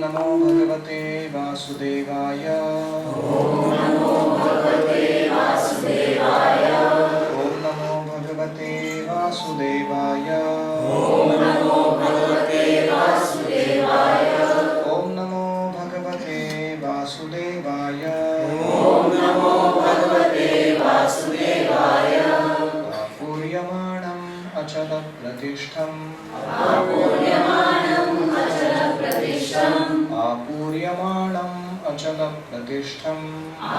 नमो भगवते वासुदेवाय। ॐ नमो भगवते वासुदेवाय। ॐ नमो भगवते वासुदेवाय। ॐ नमो भगवते वासुदेवाय। ॐ नमो भगवते वासुदेवाय। ॐ नमो भगवते वासुदेवाय। आपूर्यमाणम् अचलप्रतिष्ठम्। आपूर्यमाणम् अचलप्रतिष्ठम्। आपूर्यमाणम् अचलप्रतिष्ठम्।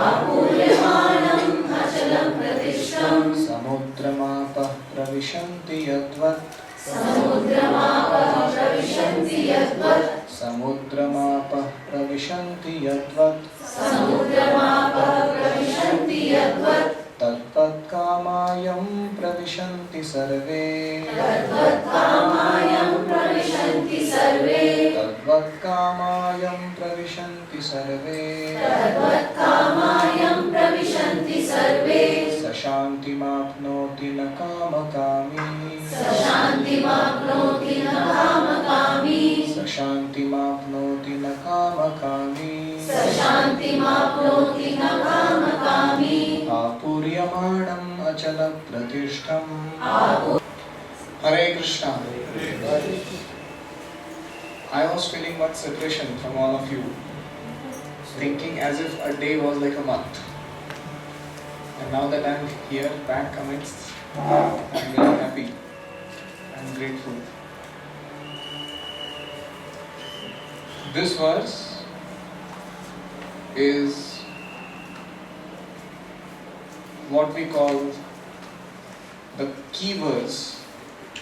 आपूर्यमाणम् अचलप्रतिष्ठम्। समुद्रमापः प्रविशन्ति यद्वत्। समुद्रमापः प्रविशन्ति यद्वत्। समुद्रमापः प्रविशन्ति यद्वत्। समुद्रमापः प्रविशन्ति यद्वत्। तद्वत्कामायं प्रविशन्ति सर्वे। तद्वत्कामायं प्रविशन्ति सर्वे। तद्वत्कामायं प्रविशन्ति सर्वे। तद्वत्कामायं प्रविशन्ति सर्वे। स शान्तिमाप्नोति न कामकामी। स शान्तिमाप्नोति न कामकामी। स शान्तिमाप्नोति न कामकामी। स शान्तिमाप्नोति न कामकामी। आपूर्यमाणम् अचलप्रतिष्ठम्। Hare Krishna. I was feeling much separation from all of you, thinking as if a day was like a month. And now that I am here, back amidst, I am very happy and grateful. This verse is what we call the key verse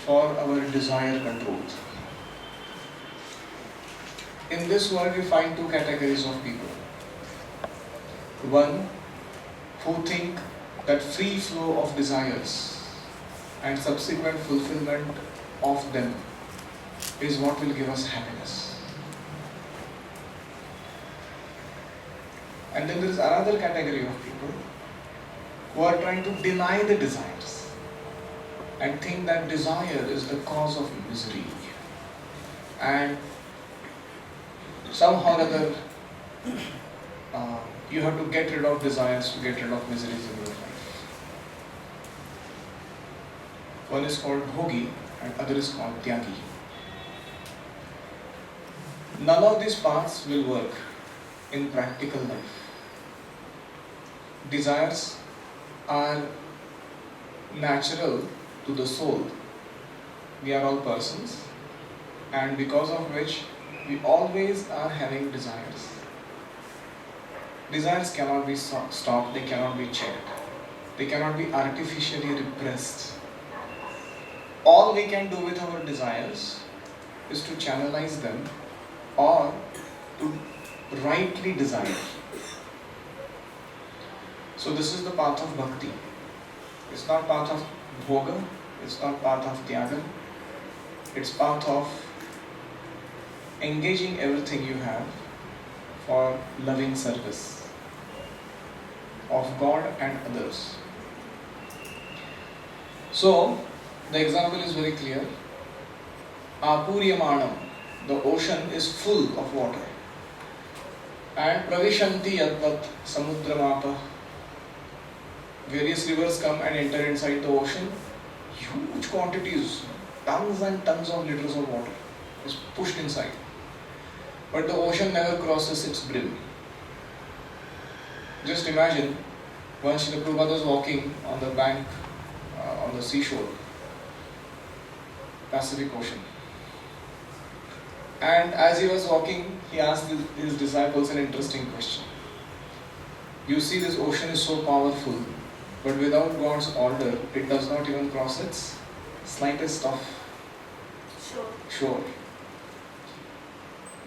for our desire control. In this world we find two categories of people. One who think that free flow of desires and subsequent fulfillment of them is what will give us happiness. And then there is another category of people who are trying to deny the desires and think that desire is the cause of misery, and somehow or other you have to get rid of desires to get rid of miseries in your life. One is called Bhogi and other is called Tyagi. None of these paths will work in practical life. Desires are natural to the soul. We are all persons, and because of which we always are having desires. Desires cannot be stopped, they cannot be checked, they cannot be artificially repressed. All we can do with our desires is to channelize them or to rightly desire. So this is the path of bhakti. It's not path of bhoga, it's not path of tyaga, it's path of engaging everything you have for loving service of God and others. So the example is very clear. Apuryamanam, the ocean is full of water, and pravishanti yadvat samudramapa, various rivers come and enter inside the ocean. Huge quantities, tons and tons of liters of water is pushed inside. But the ocean never crosses its brim. Just imagine, once Srila Prabhupada was walking on the bank, on the seashore, Pacific Ocean. And as he was walking, he asked his disciples an interesting question. You see, this ocean is so powerful, but without God's order, it does not even cross its slightest of shore.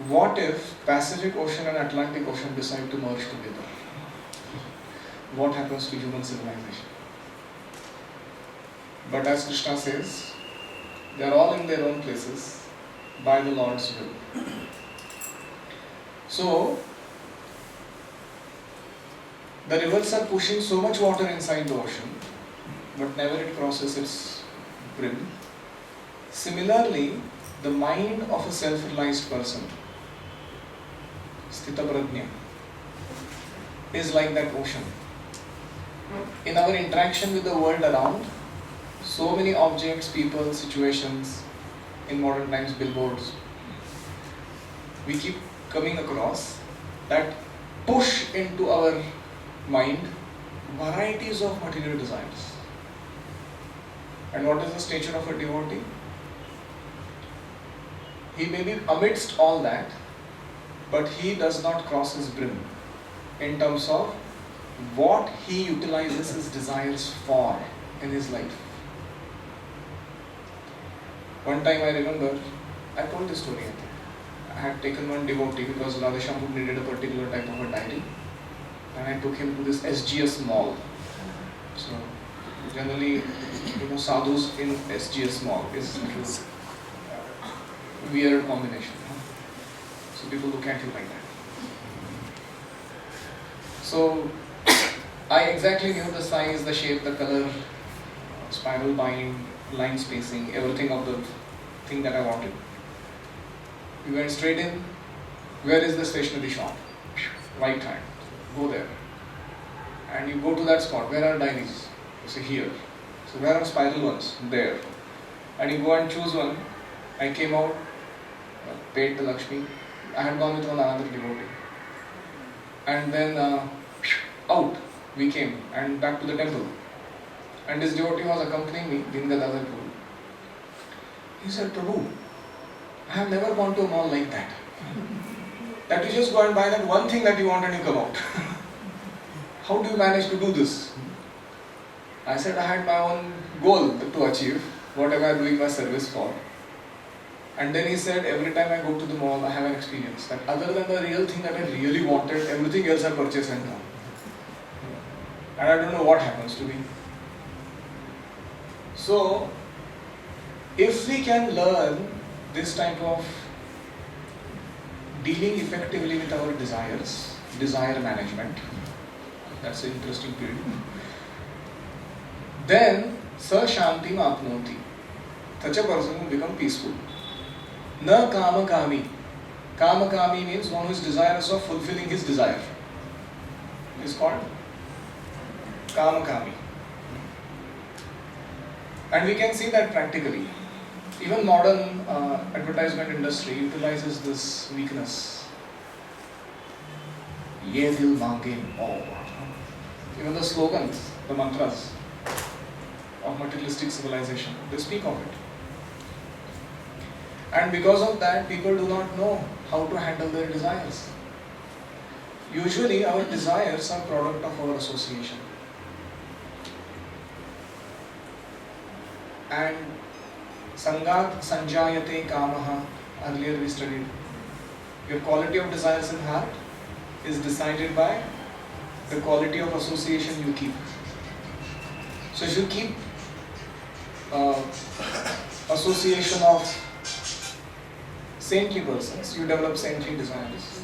What if Pacific Ocean and Atlantic Ocean decide to merge together? What happens to human civilization? But as Krishna says, they are all in their own places by the Lord's will. So, the rivers are pushing so much water inside the ocean, but never it crosses its brim. Similarly, the mind of a self-realized person Sthita Prajna, is like that ocean. In our interaction with the world around, so many objects, people, situations, in modern times, billboards, we keep coming across that push into our mind varieties of material desires. And what is the stature of a devotee? He may be amidst all that, but he does not cross his brim in terms of what he utilizes his desires for in his life. One time I remember, I told this story, I think. I had taken one devotee because Radheshyam needed a particular type of a diary, and I took him to this SGS mall. So generally, sadhus in SGS mall is a little weird combination. So people look at you like that. So I exactly knew the size, the shape, the color, spiral bind, line spacing, everything of the thing that I wanted. We went straight in. Where is the stationery shop? Right hand. Go there. And you go to that spot. Where are diaries? You say here. So where are spiral ones? There. And you go and choose one. I came out, paid the Lakshmi. I had gone with one another devotee. And then out we came and back to the temple. And this devotee was accompanying me, Dingadadar Prabhu. He said, Prabhu, I have never gone to a mall like that. That you just go and buy that one thing that you want and you come out. How do you manage to do this? I said I had my own goal to achieve, whatever I am doing my service for. And then he said, every time I go to the mall, I have an experience that other than the real thing that I really wanted, everything else I purchase and done. And I don't know what happens to me. So, if we can learn this type of dealing effectively with our desires, desire management, that's an interesting period, then sa shantim apnoti, such a person will become peaceful. Na kama kami. Kama kami means one who is desirous of fulfilling his desire. Is called kama kami. And we can see that practically. Even modern advertisement industry utilizes this weakness. Ye dil mange aur. Even the slogans, the mantras of materialistic civilization, they speak of it. And because of that, people do not know how to handle their desires. Usually, our desires are product of our association. And Sangat Sanjayate Kamaha, earlier we studied. Your quality of desires in heart is decided by the quality of association you keep. So if you keep association of saintly persons, you develop saintly desires.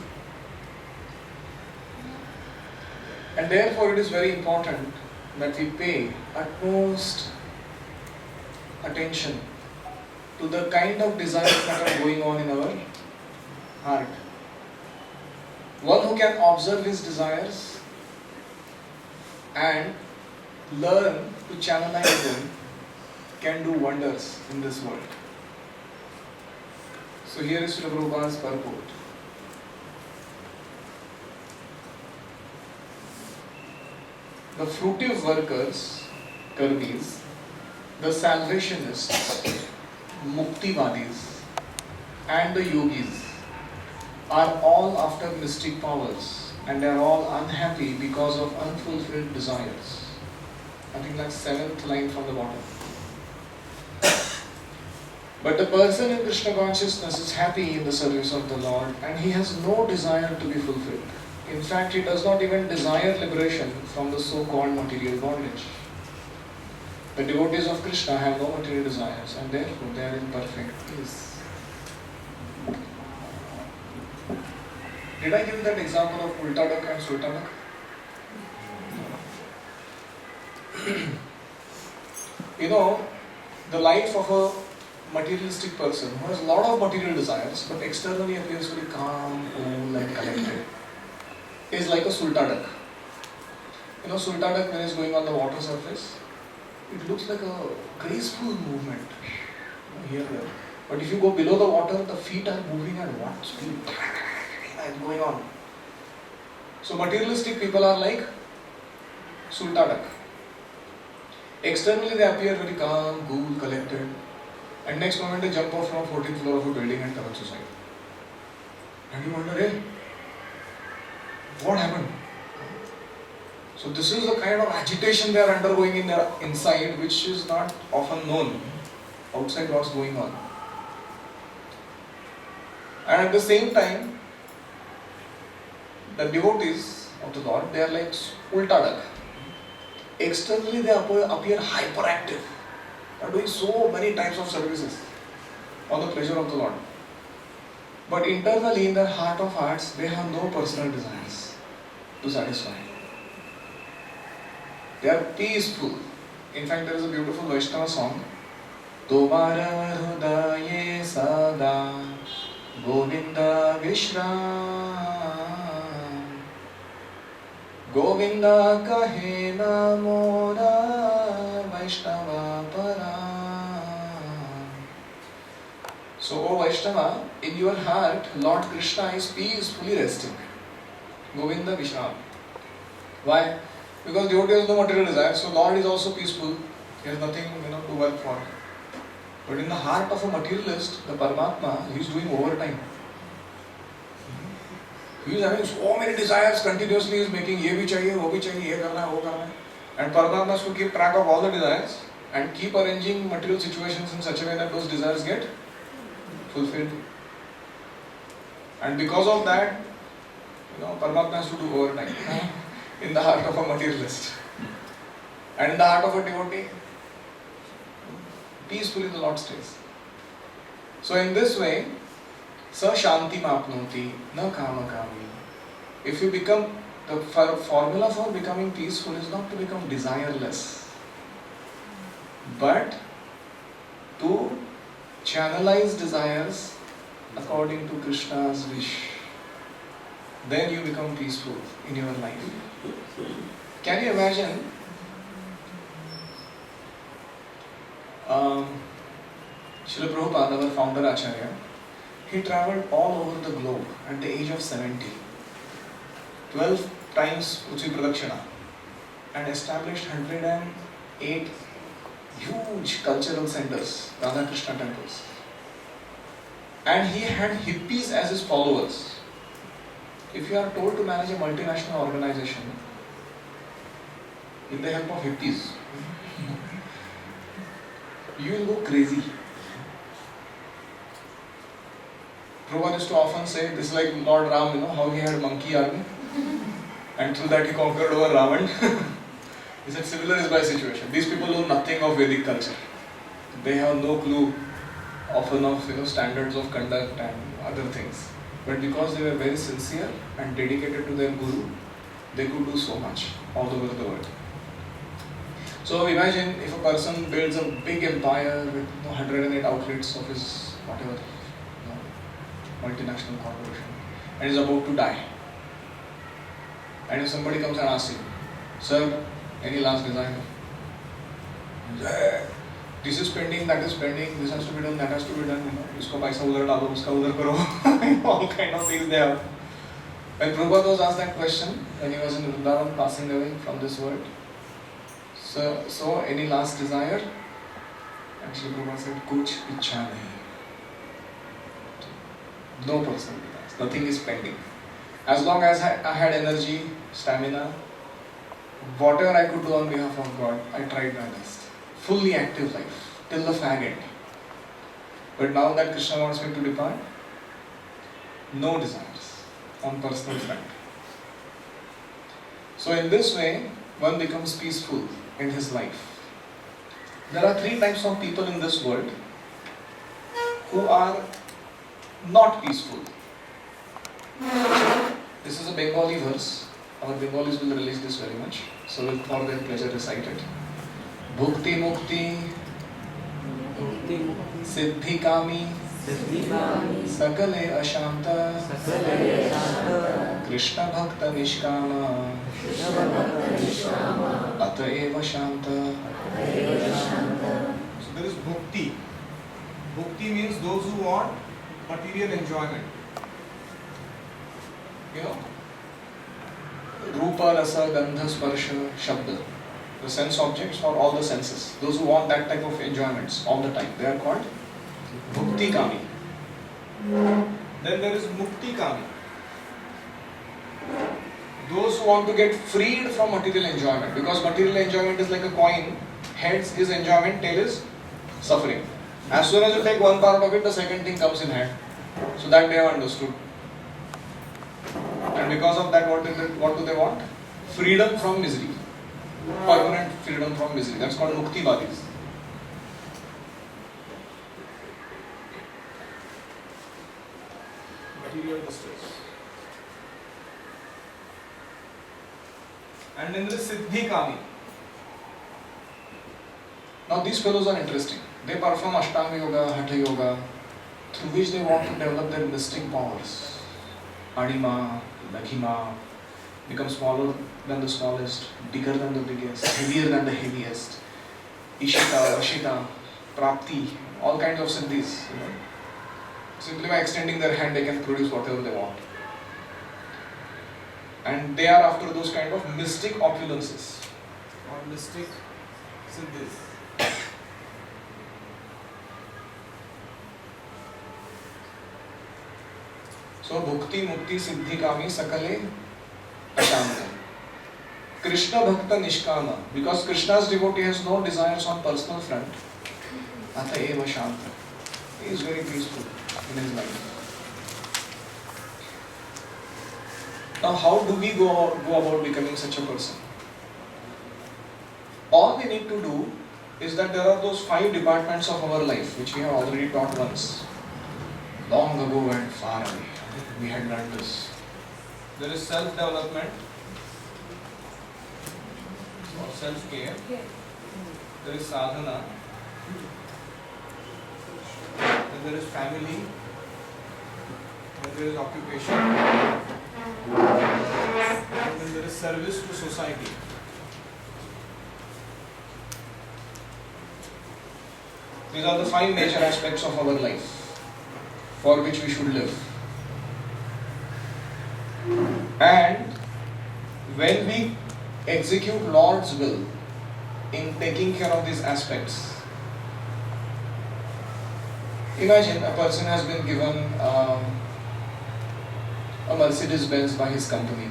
And therefore it is very important that we pay utmost attention to the kind of desires that are going on in our heart. One who can observe his desires and learn to channelize them can do wonders in this world. So here is Srila Prabhupada's purport. The fruitive workers, karmis, the salvationists, muktivadis, and the yogis are all after mystic powers, and they are all unhappy because of unfulfilled desires. I think that's 7th line from the bottom. But the person in Krishna consciousness is happy in the service of the Lord, and he has no desire to be fulfilled. In fact, he does not even desire liberation from the so-called material bondage. The devotees of Krishna have no material desires, and therefore they are in perfect peace. Did I give that example of Ulta Duck and Sulta Duck? The life of a materialistic person who has a lot of material desires but externally appears to be calm, cool and collected. is like a sulta duck. You know, sulta duck when it's going on the water surface, it looks like a graceful movement. Here, there. But if you go below the water, the feet are moving at what speed? It's going on. So materialistic people are like sulta duck. Externally they appear very calm, cool, collected, and next moment they jump off from 14th floor of a building and commit suicide. And you wonder, hey, what happened? So this is the kind of agitation they are undergoing in their inside, which is not often known outside what's going on. And at the same time, the devotees of the Lord, they are like ulta duck. Externally they appear hyperactive. They are doing so many types of services for the pleasure of the Lord. But internally, in their heart of hearts, they have no personal desires to satisfy. They are peaceful. In fact, there is a beautiful Vaishnava song. Tomara hrudaye sada Govinda Vishram Govinda kahe namora Vaishnava param. So, O Vaishnava, in your heart, Lord Krishna is peacefully resting. Govinda Vishram. Why? Because devotee has no material desire, so Lord is also peaceful. He has nothing, to work for. But in the heart of a materialist, the Paramatma, he is doing overtime. He is having so many desires continuously. He is making ye bhi chahiye, wo bhi chahiye, ye karna hai, wo karna hai. And Paramatma has to keep track of all the desires and keep arranging material situations in such a way that those desires get fulfilled. And because of that, Paramatma has to do overtime in the heart of a materialist. And in the heart of a devotee, peacefully the Lord stays. So in this way, sa shanti mapnoti na kama kami. If you become, the formula for becoming peaceful is not to become desireless, but to channelize desires according to Krishna's wish. Then you become peaceful in your life. Can you imagine Srila Prabhupada, our founder Acharya, he travelled all over the globe at the age of 70, 12 times Prithvi Pradakshina, and established 108 huge cultural centers, Radha Krishna temples. And he had hippies as his followers. If you are told to manage a multinational organization with the help of hippies, you will go crazy. Prabhupada used to often say, this is like Lord Ram, how he had a monkey army and through that he conquered over Ravan. He said similar is my situation. These people know nothing of Vedic culture. They have no clue often of standards of conduct and other things. But because they were very sincere and dedicated to their Guru, they could do so much all over the world. So imagine if a person builds a big empire with 108 outlets of his whatever multinational corporation and is about to die. And if somebody comes and asks him, sir, any last desire? This is pending, that is pending, this has to be done, that has to be done, isko paisa udhar dalo, uska udhar karo, all kind of things they have. When Prabhupada was asked that question, when he was in Vrindavan passing away from this world, so any last desire? Actually Prabhupada said, kuch ichha nahi. No personal desires, nothing is pending. As long as I had energy, stamina, whatever I could do on behalf of God, I tried my best. Fully active life, till the fag end. But now that Krishna wants me to depart, no desires on personal front. So in this way, one becomes peaceful in his life. There are 3 types of people in this world who are not peaceful. This is a Bengali verse. Our Bengalis will release this very much. So we'll for their pleasure recite it. Bhukti Mukti Siddhi Kami Sakale Ashanta Krishna भक्त निष्काम अतएव शांत. So there is bhukti. Bhukti means those who want material enjoyment. You know, Rupa, Rasa, Gandha, Sparsha, Shabda. The sense objects for all the senses. Those who want that type of enjoyments all the time. They are called Bhukti Kami. Then there is mukti kami. Those who want to get freed from material enjoyment. Because material enjoyment is like a coin. Heads is enjoyment, tail is suffering. As soon as you take one part of it, the second thing comes in hand. So that they have understood. And because of that, what do they want? Freedom from misery. Permanent freedom from misery. That's called Muktivadis. Material distress. And then there is siddhi kami. Now these fellows are interesting. They perform Ashtanga Yoga, Hatha Yoga, through which they want to develop their mystic powers. Adima, Laghima, become smaller than the smallest, bigger than the biggest, heavier than the heaviest. Ishita, Vashita, Prapti, all kinds of siddhis. Simply by extending their hand, they can produce whatever they want. And they are after those kind of mystic opulences. Or mystic siddhis. So, Bhukti, Mukti, Siddhi, Kami, Sakale, Ashanta. Krishna Bhakta Nishkama. Because Krishna's devotee has no desires on personal front. Ata eva Shanta. He is very peaceful in his life. Now, how do we go about becoming such a person? All we need to do is that there are those 5 departments of our life which we have already taught once. Long ago and far away. We had learned this. There is self-development or self-care. There is sadhana. Then there is family. Then there is occupation. And then there is service to society. These are the 5 major aspects of our life for which we should live. And when we execute Lord's will in taking care of these aspects, imagine a person has been given a Mercedes Benz by his company.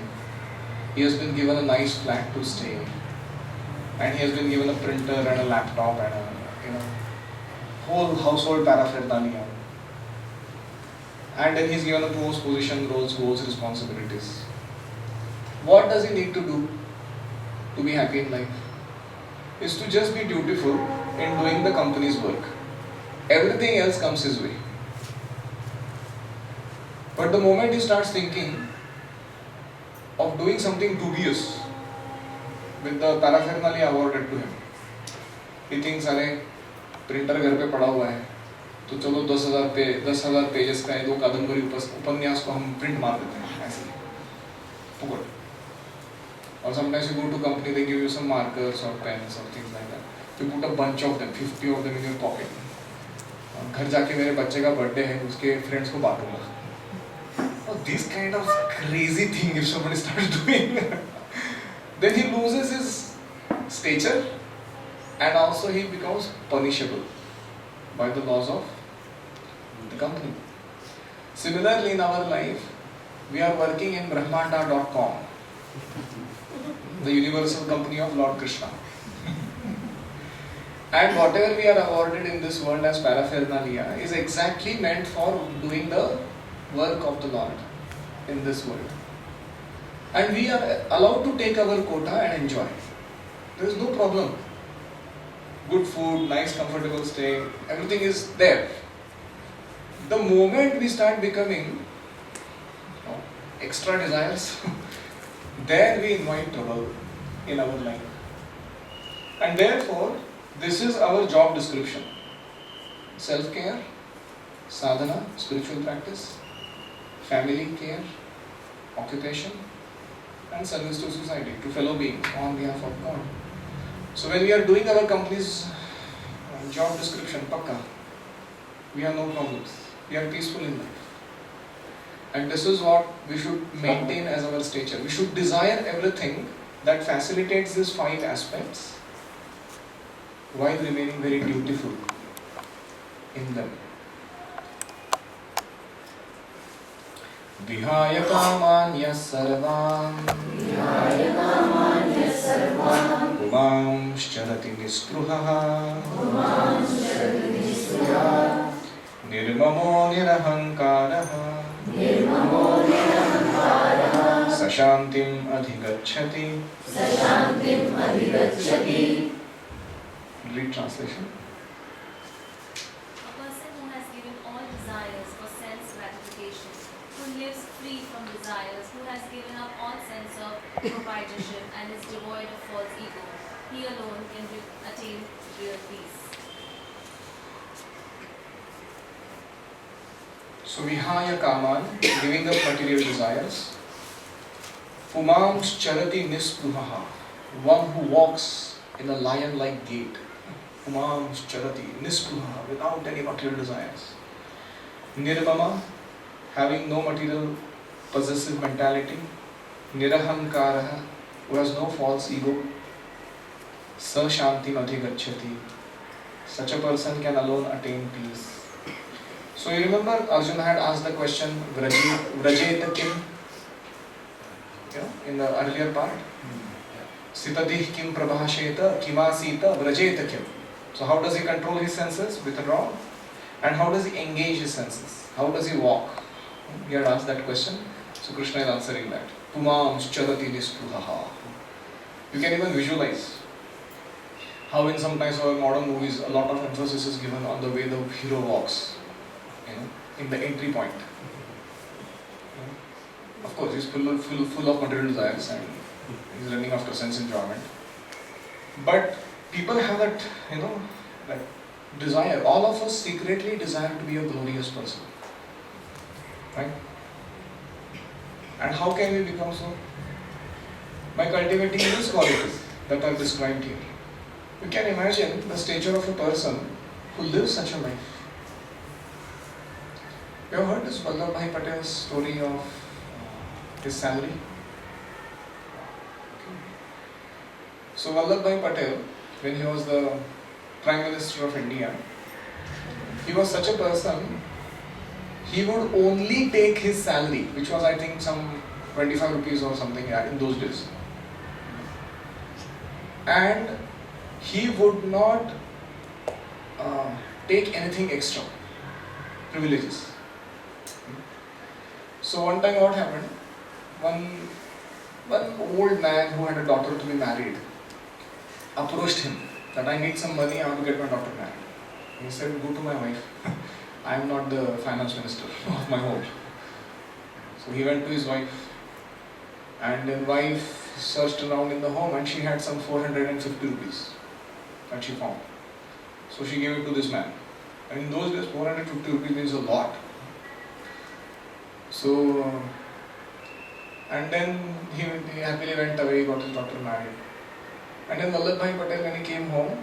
He has been given a nice flat to stay, and he has been given a printer and a laptop and a whole household paraphernalia. And then he's given a post, position, roles, goals, responsibilities. What does he need to do to be happy in life? Is to just be dutiful in doing the company's work. Everything else comes his way. But the moment he starts thinking of doing something dubious with the paraphernalia awarded to him, he thinks, अरे printer घर पे पड़ा हुआ है, तो चलो 10,000 pages का 2 कादंबरी उपन्यास को हम प्रिंट मार देते हैं ऐसे फुकट. Or sometimes you go to company, they give you some markers or pens or things like that. You put a bunch of them, 50 of them in your pocket. घर जाके मेरे बच्चे का बर्थडे है, उसके फ्रेंड्स को बांटूंगा. This kind of crazy thing if somebody starts doing, then he loses his stature and also he becomes punishable by the laws of the company. Similarly, in our life, we are working in Brahmanda.com, the universal company of Lord Krishna. And whatever we are awarded in this world as paraphernalia is exactly meant for doing the work of the Lord in this world. And we are allowed to take our quota and enjoy. There is no problem. Good food, nice comfortable stay, everything is there. The moment we start becoming extra desires, then we invite trouble in our life. And therefore, this is our job description. Self-care, sadhana, spiritual practice, family care, occupation, and service to society, to fellow beings on behalf of God. So when we are doing our company's job description, pakka, we have no problems. We are peaceful in life. And this is what we should maintain as our stature. We should desire everything that facilitates these 5 aspects while remaining very dutiful in them. Vihaya kamanya sarvam Pumanscharati nispruhaha Nirmamo nirahankaraha Sashantim adhigacchati. Read translation. A person who has given all desires for sense gratification, who lives free from desires, who has given up all sense of proprietorship and is devoid of false ego, he alone can attain real peace. So vihaya kaman, giving up material desires. Pumanscharati nispruhaha, one who walks in a lion-like gait. Pumanscharati nispruhaha, without any material desires. Nirmama, having no material possessive mentality. Nirahankaraha, who has no false ego. Sashantim adhigacchati, such a person can alone attain peace. So you remember Arjuna had asked the question, Vrajeta kim? You know, in the earlier part. Sitadih kim prabhasheta kimasita vrajeta kim. So how does he control his senses? Withdraw. And how does he engage his senses? How does he walk? He had asked that question. So Krishna is answering that. Pumanscharati nispruhaha. You can even visualize how in sometimes our modern movies a lot of emphasis is given on the way the hero walks. You know, in the entry point. Of course, he's full of material desires and he's running after sense enjoyment. But people have that, that desire. All of us secretly desire to be a glorious person. Right? And how can we become so? By cultivating these qualities that are described here. You can imagine the stature of a person who lives such a life. You have heard this Vallabhbhai Patel's story of his salary? So Vallabhbhai Patel, when he was the Prime Minister of India, he was such a person, he would only take his salary, which was I think some 25 rupees or something in those days. And he would not take anything extra, privileges. So one time what happened, one old man who had a daughter to be married approached him that I need some money, I want to get my daughter married. He said, go to my wife, I am not the finance minister of my home. So he went to his wife and then wife searched around in the home and she had some 450 rupees that she found. So she gave it to this man. And in those days 450 rupees means a lot. So, and then he happily went away, got his daughter married. And then Vallabhbhai Patel, when he came home,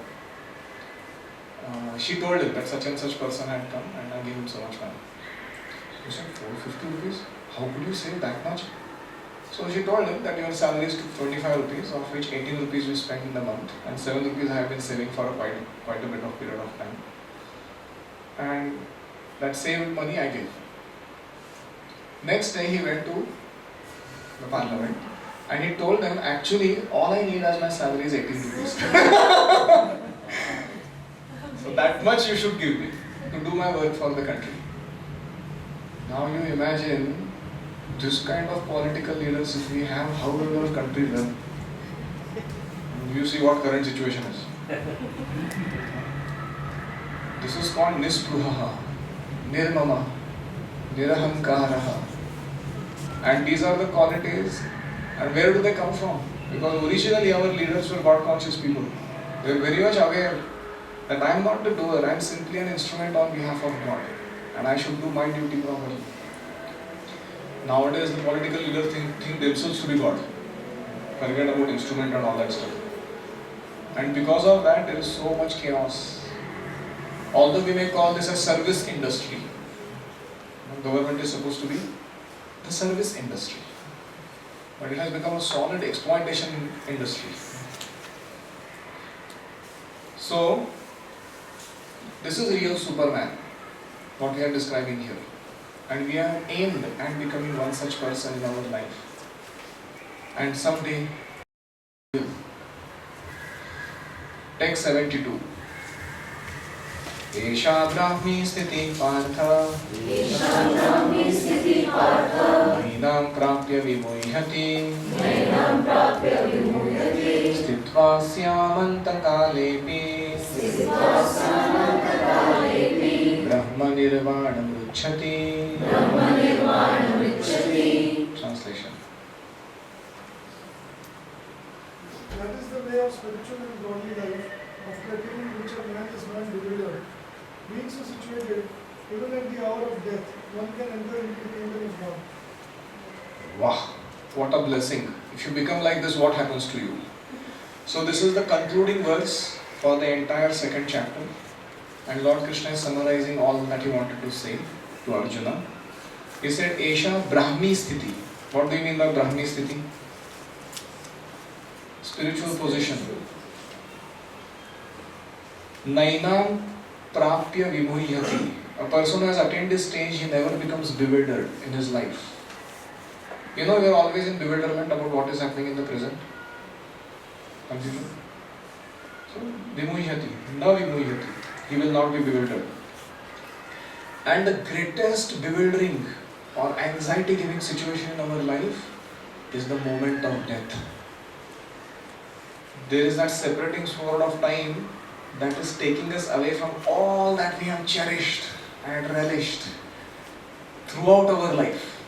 she told him that such and such person had come and I gave him so much money. He said, 450 rupees? How could you save that much? So she told him that your salary is 25 rupees, of which 18 rupees we spend in the month and 7 rupees I have been saving for quite a bit of period of time. And that saved money I gave. Next day he went to the parliament and he told them, actually all I need as my salary is 18 rupees. So that much you should give me to do my work for the country. Now you imagine this kind of political leaders if we have, how will our country run? You see what current situation is. This is called nispruhaha, nirmama, nirahankaraha. And these are the qualities. And where do they come from? Because originally our leaders were God-conscious people. They were very much aware that I am not the doer, I am simply an instrument on behalf of God. And I should do my duty properly. Nowadays, the political leaders think themselves to be God. Forget about instrument and all that stuff. And because of that, there is so much chaos. Although we may call this a service industry, government is supposed to be the service industry, but it has become a solid exploitation industry. So, this is real Superman, what we are describing here. And we are aimed at becoming one such person in our life. And someday, text 72. एषा ब्राह्मी स्थिति पार्थ येषां ब्राह्मी स्थितिः पार्थ नैनां प्राप्य विमुह्यति नैनां प्राप्य विमुह्यते स्थित्वा स्यामन्तकालेऽपि स्थित्वा सामन्तकालेऽपि ब्रह्मनिर्वाणमृच्छति. ब्रह्मनिर्वाणमृच्छति. Translation. That is the way of spiritual and godly life, of getting which a man is not bewildered. Being so situated, even at the hour of death, one can enter into the kingdom of God. Wow, what a blessing. If you become like this, what happens to you? So this is the concluding verse for the entire second chapter. And Lord Krishna is summarizing all that he wanted to say to Arjuna. He said, Esha Brahmi Sthiti. What do you mean by Brahmi Sthiti? Spiritual position. Nainam Prapya Vimuhyati. A person who has attained this stage, he never becomes bewildered in his life. You know, we are always in bewilderment about what is happening in the present. Confusion. So, Vimuhyati, na Vimuhyati. He will not be bewildered. And the greatest bewildering or anxiety giving situation in our life is the moment of death. There is that separating sword of time that is taking us away from all that we have cherished and relished throughout our life.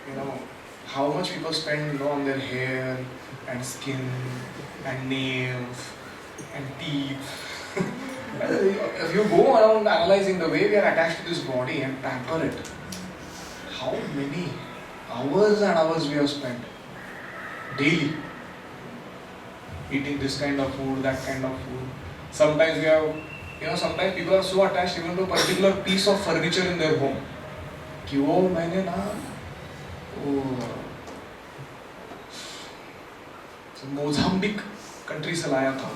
You know, how much people spend on their hair and skin and nails and teeth. If you go around analyzing the way we are attached to this body and pamper it, how many hours and hours we have spent daily eating this kind of food, that kind of food. Sometimes we have, sometimes people are so attached even to a particular piece of furniture in their home. कि वो मैंने ना Mozambique country से लाया था.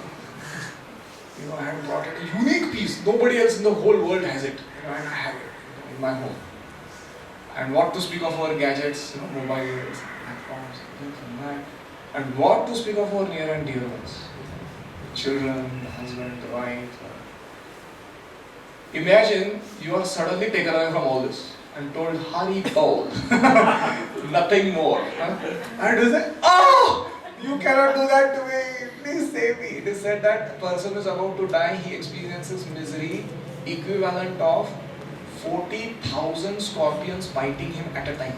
I had brought it, a unique piece. Nobody else in the whole world has it. And I have it in my home. And what to speak of our gadgets, mobiles, laptops, things like that. And what to speak of our near and dear ones, children, the husband, the wife. Imagine you are suddenly taken away from all this and told, Hari Paul, nothing more. And you say, oh, you cannot do that to me, please save me. It is said that the person is about to die, he experiences misery equivalent of 40,000 scorpions biting him at a time.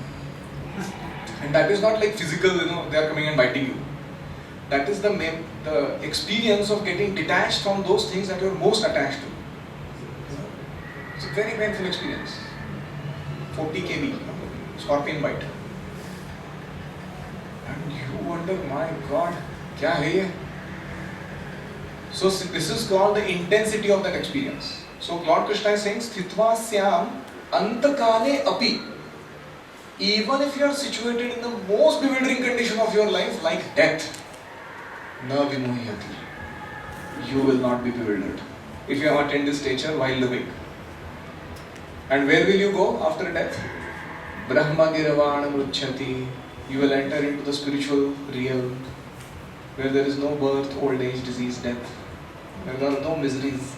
And that is not like physical, they are coming and biting you. That is the experience of getting detached from those things that you are most attached to. It's a very painful experience. 40 kb, scorpion bite. And you wonder, my God, kya hai ye? So this is called the intensity of that experience. So Lord Krishna is saying, Sthitva Syam Antakale Api. Even if you are situated in the most bewildering condition of your life, like death, na vimuhyati, you will not be bewildered if you have attained this stature while living. And where will you go after death? Brahma Nirvana Mruchyati. You will enter into the spiritual realm where there is no birth, old age, disease, death, where there are no miseries,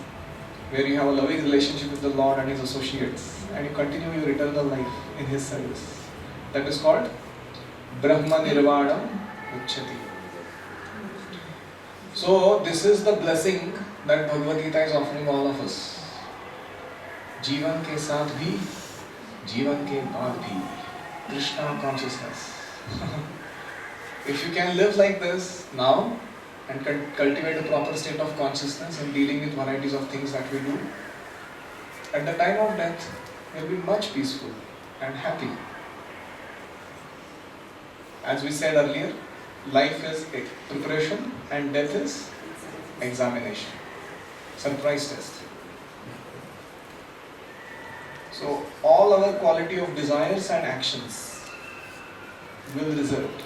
where you have a loving relationship with the Lord and His associates, and you continue your eternal life in His service. That is called Brahma Nirvana Uchyati. So this is the blessing that Bhagavad Gita is offering all of us. जीवन के साथ भी, जीवन के बाद भी, Krishna consciousness. If you can live like this now and cultivate a proper state of consciousness and dealing with varieties of things that we do, at the time of death, you'll be much peaceful and happy As we said earlier, life is preparation and death is examination. Surprise test. So all our quality of desires and actions will result,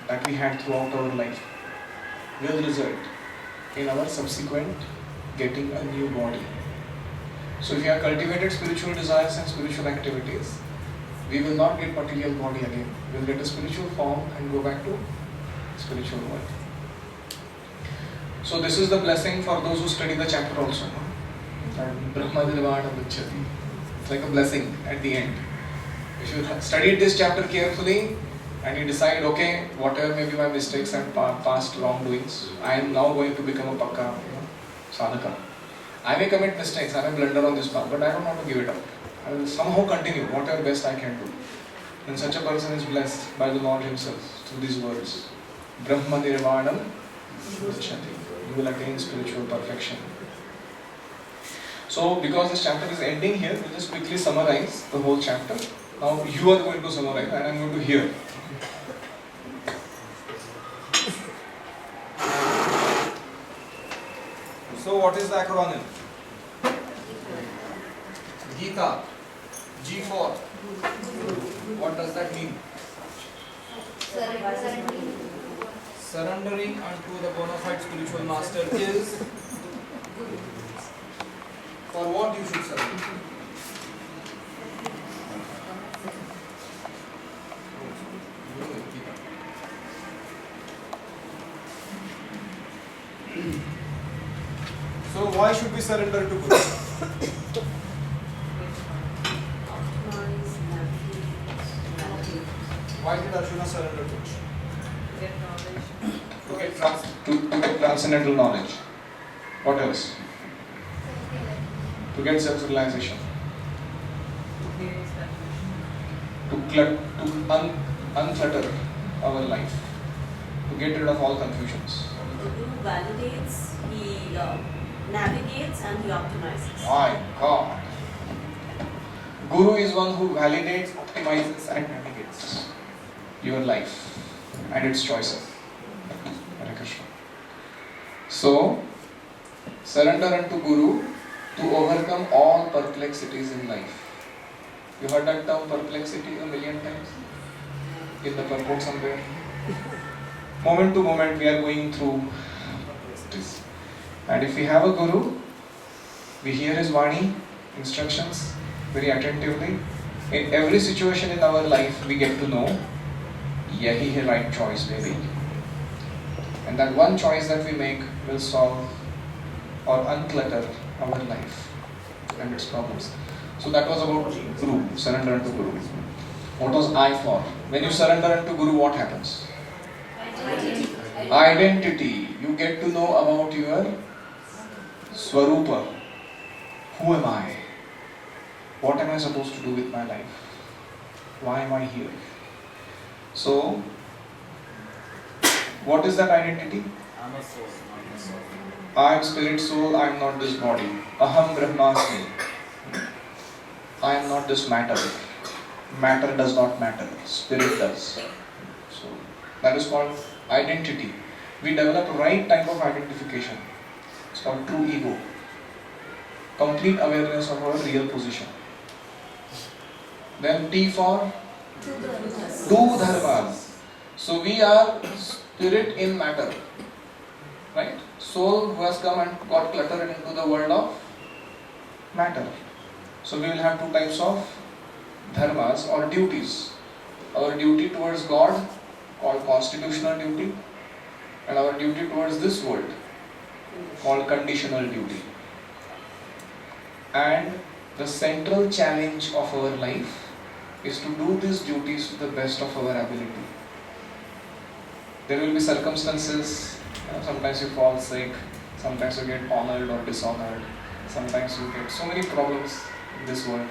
that we had throughout our life, will result in our subsequent getting a new body. So if you have cultivated spiritual desires and spiritual activities, we will not get material body again. We will get a spiritual form and go back to spiritual world. So this is the blessing for those who study the chapter also. It's like a blessing at the end. If you studied this chapter carefully and you decide, okay, whatever may be my mistakes and past wrongdoings, I am now going to become a pakka sadhaka. I may commit mistakes, I may blunder on this path, but I don't want to give it up. I will somehow continue whatever best I can do. And such a person is blessed by the Lord Himself through these words. Brahma nirvanam gacchati. You will attain spiritual perfection. So, because this chapter is ending here, we'll just quickly summarize the whole chapter. Now, you are going to summarize and I am going to hear. So what is the acronym? Gita. G for. What does that mean? Surrendering unto the bona fide spiritual master is for what you should surrender. So why should we surrender to Guru? Why did Arjuna surrender to Krishna? To get transcendental knowledge. What else? To get self-realization. To unclutter our life. To get rid of all confusions. The Guru validates, he navigates and he optimizes. My God. Guru is one who validates, optimizes and navigates your life and its choices. Hare Krishna. So, surrender unto Guru to overcome all perplexities in life. You heard that term perplexity a million times? In the purport somewhere. Moment to moment we are going through this. And if we have a Guru, we hear his Vani, instructions very attentively. In every situation in our life we get to know, yahi hai right choice baby. And that one choice that we make will solve or unclutter our life and its problems. So that was about Guru, surrender unto Guru. What was I for? When you surrender unto Guru, what happens? Identity. You get to know about your Swarupa. Who am I? What am I supposed to do with my life? Why am I here? So, what is that identity? I'm a soul, not a soul. I am spirit soul, I am not this body. Aham Brahmasmi. I am not this matter. Matter does not matter. Spirit does. So, that is called identity. We develop right type of identification. It's called true ego. Complete awareness of our real position. Then T for two dharmas. So we are spirit in matter. Right? Soul who has come and got cluttered into the world of matter. So we will have two types of dharmas or duties. Our duty towards God, called constitutional duty, and our duty towards this world, called conditional duty. And the central challenge of our life is to do these duties to the best of our ability. There will be circumstances, sometimes you fall sick, sometimes you get honored or dishonored, sometimes you get so many problems in this world.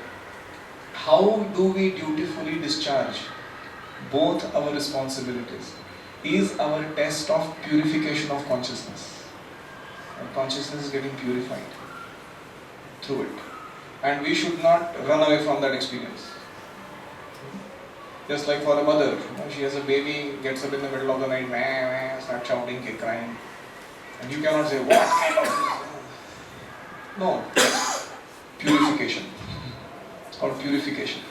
How do we dutifully discharge both our responsibilities is our test of purification of consciousness. And consciousness is getting purified through it. And we should not run away from that experience. Just like for a mother, she has a baby, gets up in the middle of the night, starts shouting, crying. And you cannot say, what kind of... No. Purification. It's called purification.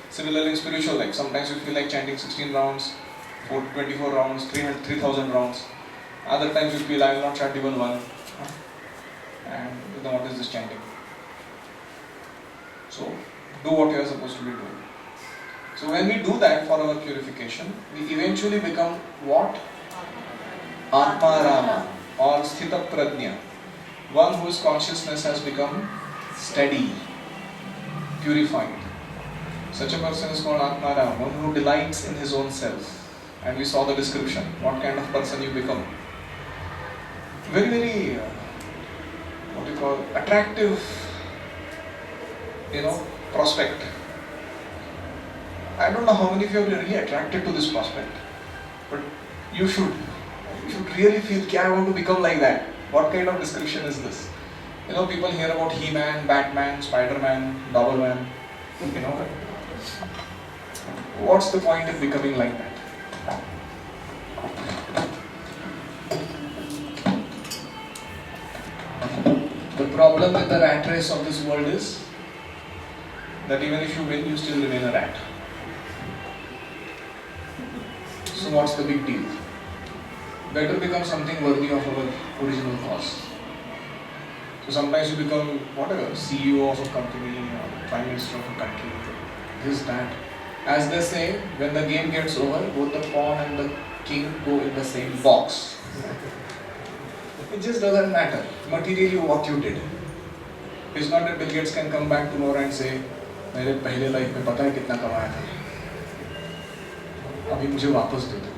Similarly in spiritual life, sometimes you feel like chanting 16 rounds, 24 rounds, 3,000 rounds. Other times you feel I will not chant even one. And you know what is this chanting? So, do what you are supposed to be doing. So when we do that for our purification, we eventually become what? Atma Rama or Sthita Prajna. One whose consciousness has become steady, purified. Such a person is called Atma Rama, one who delights in his own self. And we saw the description, what kind of person you become. Very, very, attractive, prospect. I don't know how many of you are really attracted to this prospect, but you should really feel, I want to become like that. What kind of description is this? People hear about He-Man, Batman, Spider-Man, Doberman, What's the point in becoming like that? The problem with the rat race of this world is that even if you win, you still remain a rat. So what's the big deal? Better become something worthy of our original cause. So sometimes you become CEO of a company or Prime Minister of a country, this, that. As they say, when the game gets over, both the pawn and the king go in the same box. It just doesn't matter materially what you did. It's not that Bill Gates can come back tomorrow and say, मेरे पहले life में पता है कितना कमाया था, अभी मुझे वापस दे दो.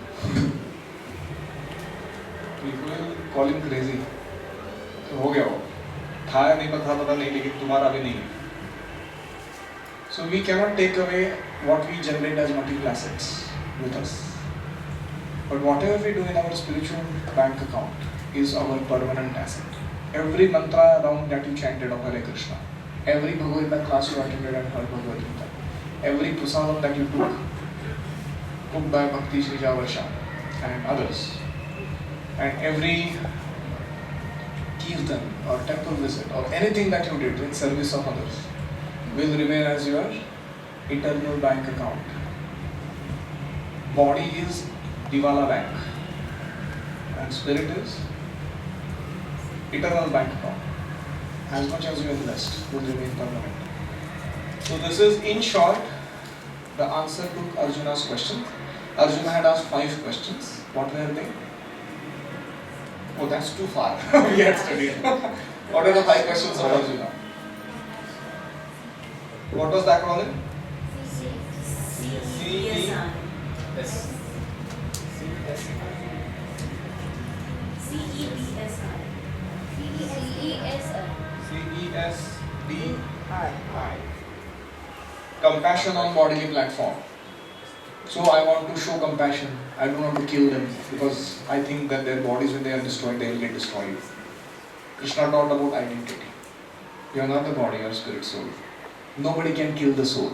People will call him crazy. तो हो गया वो, था या नहीं पता नहीं, लेकिन तुम्हारा भी नहीं है. So we cannot take away what we generate as material assets with us. But whatever we do in our spiritual bank account is our permanent asset. Every mantra round that you chanted of Hare Krishna, every Bhagavad Gita class you attended and heard Bhagavad Gita, every prasadam that you took, cooked by Bhakti Sri Javarsha and others, and every kirtan or temple visit or anything that you did in service of others will remain as your eternal bank account. Body is Diwala bank and spirit is eternal bank account. As much as you invest will remain permanent. So this is in short the answer to Arjuna's question. Arjuna had asked 5 questions. What were they? Oh, that's too far. We had studied. What are the 5 questions of Arjuna? What was the acronym? CESI. CESDI. Compassion on bodily platform. So I want to show compassion. I don't want to kill them because I think that their bodies, when they are destroyed, they will get destroyed. Krishna taught about identity. You are not the body, you are spirit, soul. Nobody can kill the soul.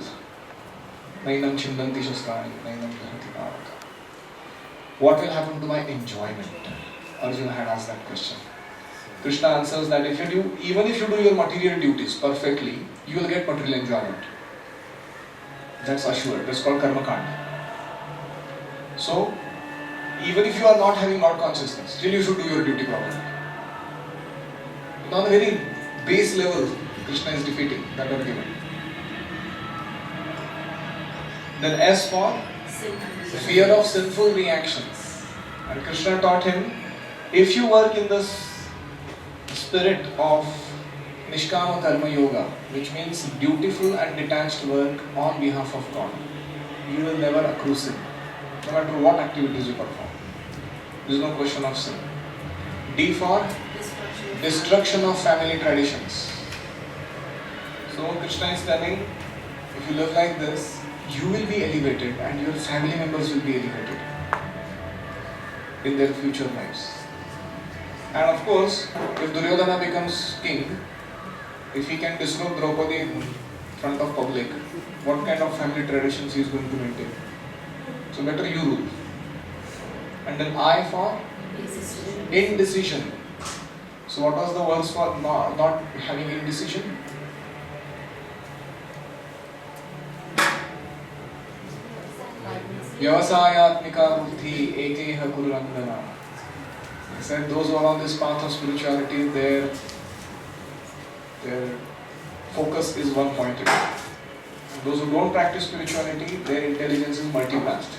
Nainam chindanti shastrani, nainam dharati paraka. What will happen to my enjoyment? Arjuna had asked that question. Krishna answers that even if you do your material duties perfectly, you will get material enjoyment. That's assured. That's called karma kanda. So, even if you are not having Lord consciousness, still you should do your duty properly. On a very base level, Krishna is defeating that argument. Then S for fear of sinful reactions. And Krishna taught him, if you work in the spirit of Nishkama Karma Yoga, which means dutiful and detached work on behalf of God, you will never accrue sin, no matter what activities you perform. There is no question of sin. D for destruction of family traditions. So Krishna is telling, if you live like this, you will be elevated and your family members will be elevated in their future lives. And of course, if Duryodhana becomes king, if he can disrobe Draupadi in front of public, what kind of family traditions he is going to maintain? So better you rule. And then I for indecision. So what was the verse for not having indecision? Vyavasayatmika buddhi ekeha kururandana. He said those who are on this path of spirituality, their focus is one pointed. Those who don't practice spirituality, their intelligence is multi-branched.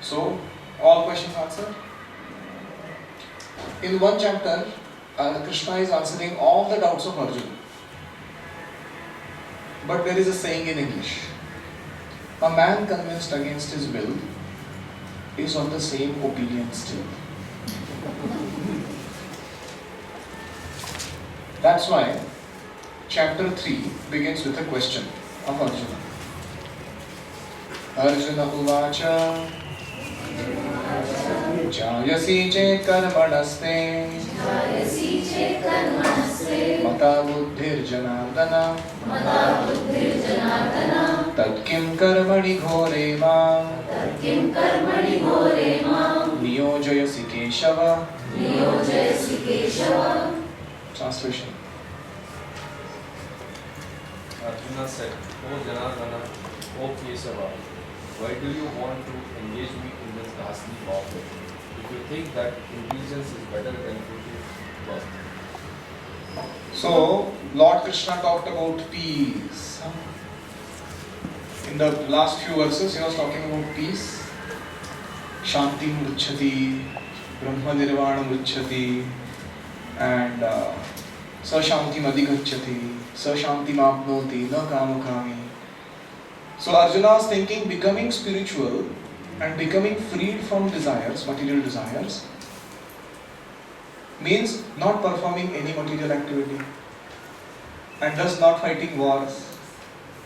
So, all questions answered? In one chapter, Krishna is answering all the doubts of Arjuna. But there is a saying in English. A man convinced against his will is of the same opinion still. That's why chapter 3 begins with a question of Arjuna. Arjuna uvacha Jayasi chet karmanaste Mata buddhir janardana Tat kim karmani ghore mam Niyojayasi keshava. Translation. Arjuna said, O Janardana, O Kesava, why do you want to engage me in this ghastly warfare? If you think that intelligence is better than fruitive work. So, Lord Krishna talked about peace. In the last few verses, he was talking about peace. Shanti mruchati, Brahma nirvana mruchati, and sa shanti madhigacchati, sa shanti mapnoti, na kamakami. So Arjuna was thinking becoming spiritual and becoming freed from desires, material desires, means not performing any material activity and thus not fighting wars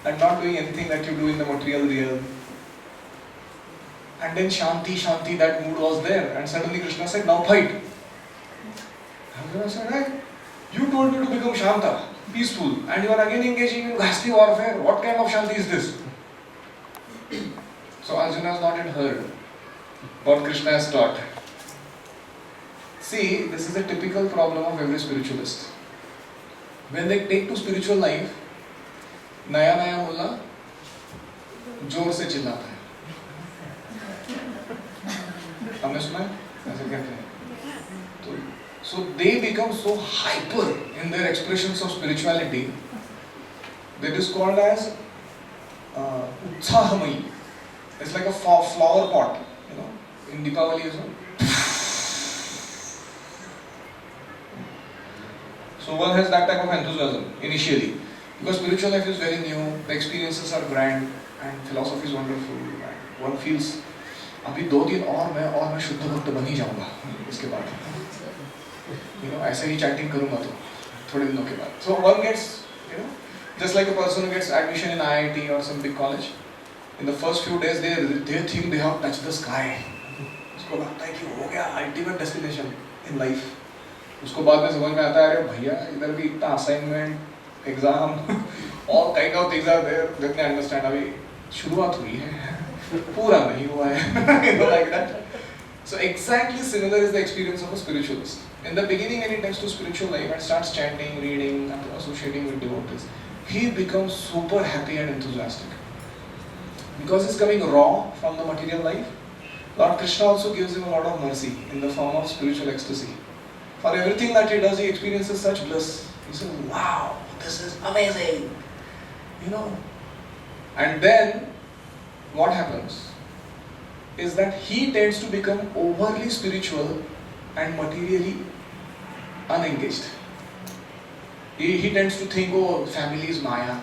and not doing anything that you do in the material realm. And then Shanti, that mood was there, and suddenly Krishna said, now fight. Arjuna said, hey, you told me to become Shanta, peaceful, and you are again engaging in ghastly warfare. What kind of Shanti is this? So Arjuna has not yet heard what Krishna has taught. See, this is a typical problem of every spiritualist. When they take to spiritual life, नया मुल्ला जोर से चिल्लाता है. हमने सुना है? ऐसे कहते हैं. So they become so hyper in their expressions of spirituality that is called as utsahamai. It's like a flower pot, you know, in Deepavali as well. So one has that type of enthusiasm initially. Because spiritual life is very new, the experiences are grand, and philosophy is wonderful. And one feels, अभी 2 दिन और मैं शुद्ध भक्त बन ही जाऊँगा इसके बाद. You know, ऐसे ही chanting करूँगा तो थोड़े दिनों के बाद. So one gets, you know, just like a person who gets admission in IIT or some big college. In the first few days, they think they have touched the sky. उसको लगता है कि हो गया ultimate destination in life. उसको बाद में समझ में आता है, अरे भैया इधर भी इतना assignment, exam, all kind of things are there. Then they understand अभी शुरुआत हुई है, पूरा नहीं हुआ है, you know, like that. So exactly similar is the experience of a spiritualist. In the beginning, when he turns to spiritual life and starts chanting, reading, and associating with devotees, he becomes super happy and enthusiastic. Because he's coming raw from the material life, Lord Krishna also gives him a lot of mercy in the form of spiritual ecstasy. For everything that he does, he experiences such bliss. He says, wow, this is amazing. You know. And then, what happens is that he tends to become overly spiritual and materially unengaged. He tends to think, oh, family is Maya.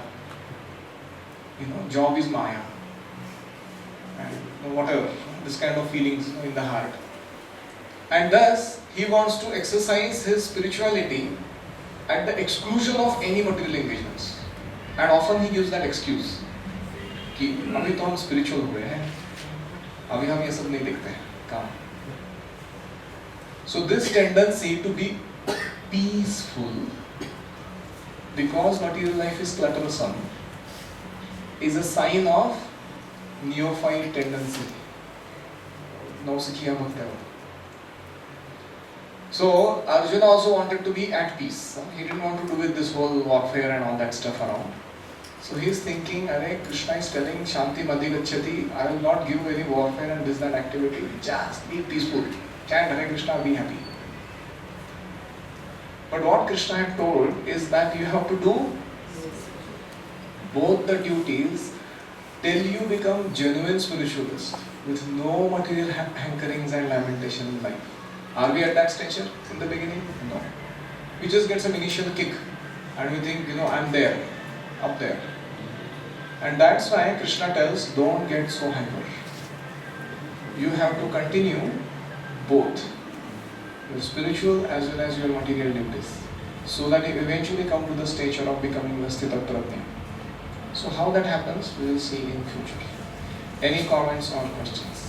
You know, job is Maya. And whatever, this kind of feelings in the heart. And thus, he wants to exercise his spirituality at the exclusion of any material engagements. And often he gives that excuse कि अभी तो हम spiritual हुए हैं, अभी हम ये सब नहीं देखते हैं काम. So this tendency to be peaceful, because material life is cluttersome, is a sign of neophyte tendency. Nausikhiya bhakta. So Arjuna also wanted to be at peace. He didn't want to do with this whole warfare and all that stuff around. So he's thinking, Are Krishna is telling Shanti Madhi Gacchati, I will not give any warfare and this that activity, just be peaceful. Chant Hare Krishna, be happy. But what Krishna had told is that you have to do both the duties till you become genuine spiritualist with no material hankerings and lamentation in life. Are we at that stage in the beginning? No. We just get some initial kick and we think, I'm there, up there. And that's why Krishna tells, don't get so hyper. You have to continue both your spiritual as well as your material duties, so that you eventually come to the stage of becoming the Sthitaprajna. So how that happens, we will see in future. Any comments or questions?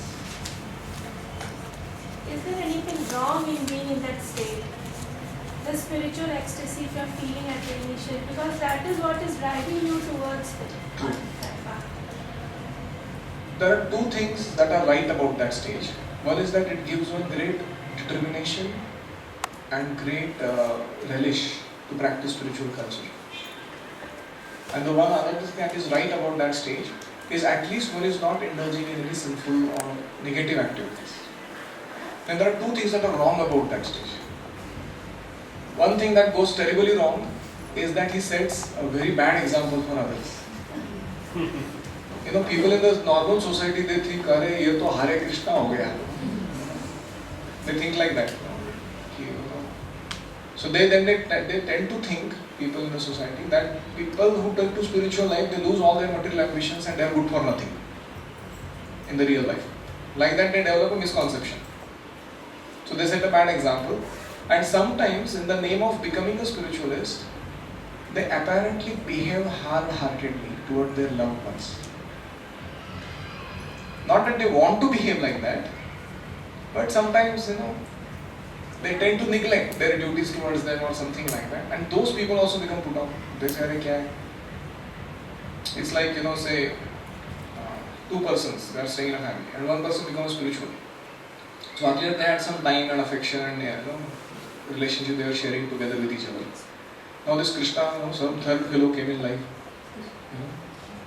Is there anything wrong in being in that state? The spiritual ecstasy if you are feeling at the initial, because that is what is driving you towards that path. There are two things that are right about that stage. One is that it gives one great determination and great relish to practice spiritual culture. And the one other thing that is right about that stage is at least one is not indulging in any sinful or negative activities. Then there are two things that are wrong about that stage. One thing that goes terribly wrong is that he sets a very bad example for others. People in the normal society, they think, Arey, ye to Hare Krishna ho gaya. They think like that. So they tend to think, people in the society, that people who turn to spiritual life, they lose all their material ambitions and they are good for nothing in the real life. Like that, they develop a misconception. So they set a bad example. And sometimes, in the name of becoming a spiritualist, they apparently behave hard-heartedly toward their loved ones. Not that they want to behave like that, but sometimes, they tend to neglect their duties towards them or something like that. And those people also become put off. They say, Arey, kya hai? It's like, say, two persons, they are staying in a family, and one person becomes spiritual. So earlier they had some time and affection and relationship they were sharing together with each other. Now this Krishna, some third fellow came in life,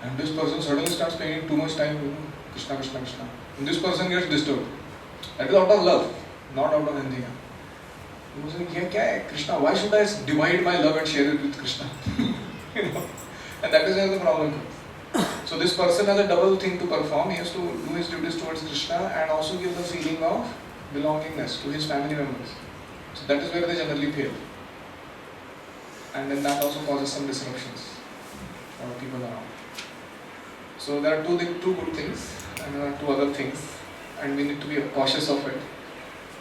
and this person suddenly starts spending too much time, Krishna, Krishna, Krishna. And this person gets disturbed. That is out of love, not out of anything. He was like, yeah, kya hai? Krishna, why should I divide my love and share it with Krishna? And that is where the problem comes. So this person has a double thing to perform. He has to do his duties towards Krishna and also give the feeling of belongingness to his family members. So that is where they generally fail. And then that also causes some disruptions for people around. So there are two good things and there are two other things, and we need to be cautious of it.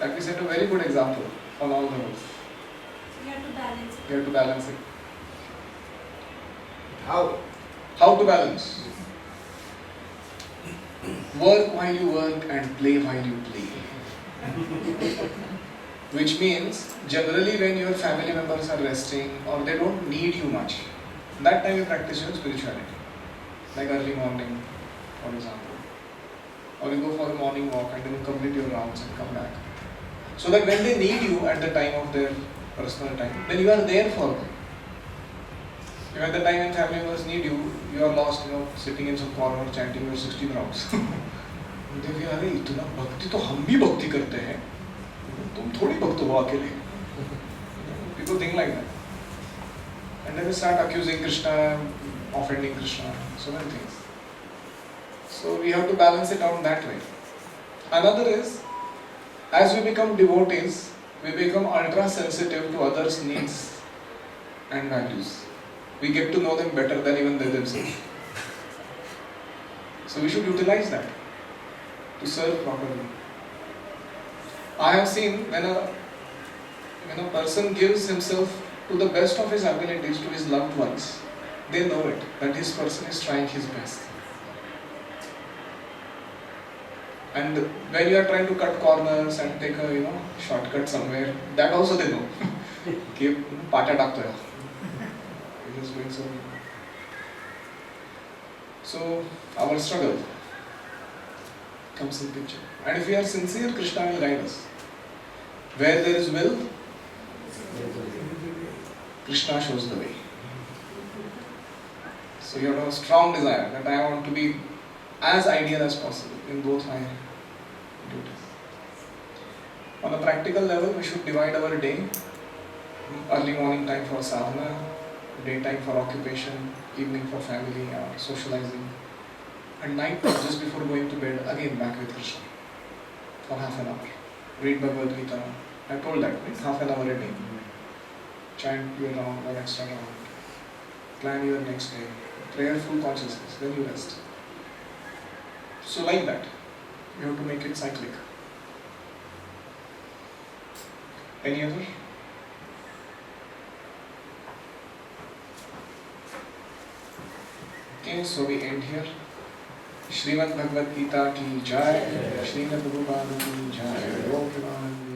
Like we set a very good example on all levels. You have to balance it. You have to balance it. How? How to balance? Work while you work and play while you play. Which means, generally when your family members are resting or they don't need you much, that time you practice your spirituality. Like early morning, for example. Or you go for a morning walk and then you complete your rounds and come back. So that when they need you at the time of their personal time, then you are there for them. If at the time when family members need you, you are lost, sitting in some corner chanting your 16 rounds. They feel, अरे इतना भक्ति तो हम भी भक्ति करते हैं, तुम थोड़ी भक्त हो अकेले. People think like that, and then they start accusing Krishna, offending Krishna, so many things. So we have to balance it out that way. Another is, as we become devotees, we become ultra sensitive to others' needs and values. We get to know them better than even they themselves. So we should utilize that to serve properly. I have seen when a person gives himself to the best of his abilities to his loved ones, they know it, that this person is trying his best. And when you are trying to cut corners and take a shortcut somewhere, that also they know. Keep pata takto hai. It is going so. So our struggle comes in picture. And if we are sincere, Krishna will guide us. Where there is will, Krishna shows the way. So you have a strong desire that I want to be as ideal as possible in both my duties. On a practical level, we should divide our day. Early morning time for sadhana, daytime for occupation, evening for family or socializing, and night time just before going to bed, again back with Krishna for half an hour. Read Bhagavad Gita. I told that, right? Half an hour a day. Chant your round or extra round. Plan your next day. Prayerful consciousness. Then you rest. So like that, you have to make it cyclic. Any other? Okay, so we end here. Shrimad Bhagavad Gita ki jai, Srimad Prabhupada ki jai, Om Premanand.